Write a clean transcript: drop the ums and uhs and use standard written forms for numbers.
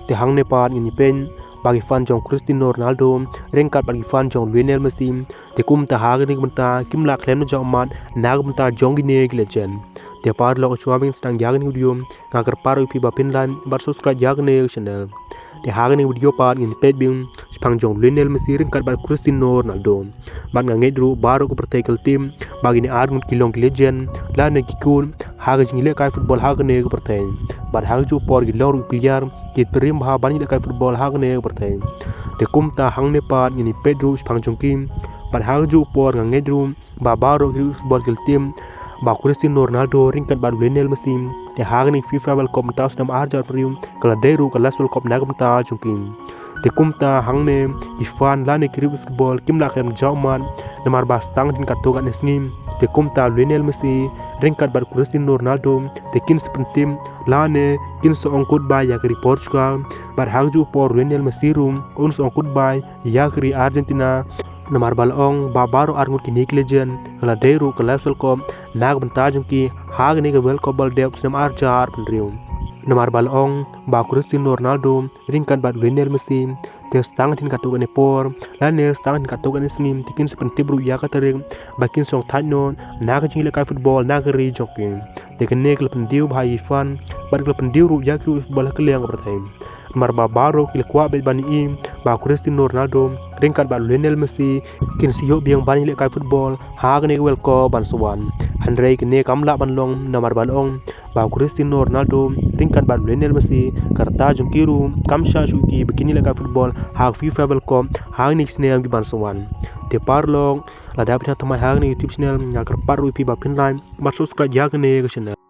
te hang ne pan ini pen bagi fan jong Cristiano Ronaldo rengkat bagi fan jong Lionel Messi te kum ta ha gani banta kim la klem jong mat nag banta jong gine legend te par lo chuabing stang yagan video ngagar paru pi ba pinlan bar subscribe yagne channel te ha gani video pan ini pet bing spang jong Lionel Messi rengkat bagi Cristiano Ronaldo bag ngedru baru ko pertekel tim bagi ni argun kilong legend la ne kikun ha ga jingle kai football ha gane ko pertei bar ha ju por gilong player kit prim ha bani kai football ha gane ko pertei te kum ta hang ne pan ini pedro spang jong kim bar ha ju por ngedru ba baro football kil tim ba Cristiano Ronaldo ringkat ba Lionel Messi te ha gani FIFA World Cup ta snam arjar prium kala deru kala World Cup nagam ta jong kim te kum ta hang ne ifan la ne kiri football kim la klem jauman namar ba stang din katoga ne sngim te kum ta Lionel Messi ringkat bar Cristiano Ronaldo te kin sprintim la ne kin so ongkut ba ya kiri Portugal bar hangju por Lionel Messi rum on so ongkut ba ya kiri Argentina namar balong babaro arngut ki nik legend kala deru kala Cup nag banta jungki hag ne World Cup bal dep snam arjar penrium namar balong ba Cristiano Ronaldo ringkat bar Lionel Messi te stang tin katugan ne por la ne stang tin katugan ne sngim tikin seperti bru ya katering bakin song thano naga jingle kai football naga ri joking te kene klub pendiu bhai fan bar klub pendiu ru ya kru football keleng berthaim mar ba baro kil kwa be bani im ba Cristiano Ronaldo ringkat ba Lionel Messi kin siyo biang bani le kai football ha ne World Cup ban suwan hanrei kene kamla ban long namar ban ong ba Cristiano Ronaldo ringkat ba Lionel Messi karta jungkiru kamsha shuki bikini le kai football ha FIFA World Cup ha ni sneam di ban suwan te parlong la dapat tamai ha ni YouTube channel ngagar paru pi ba pinline ba subscribe ya ne channel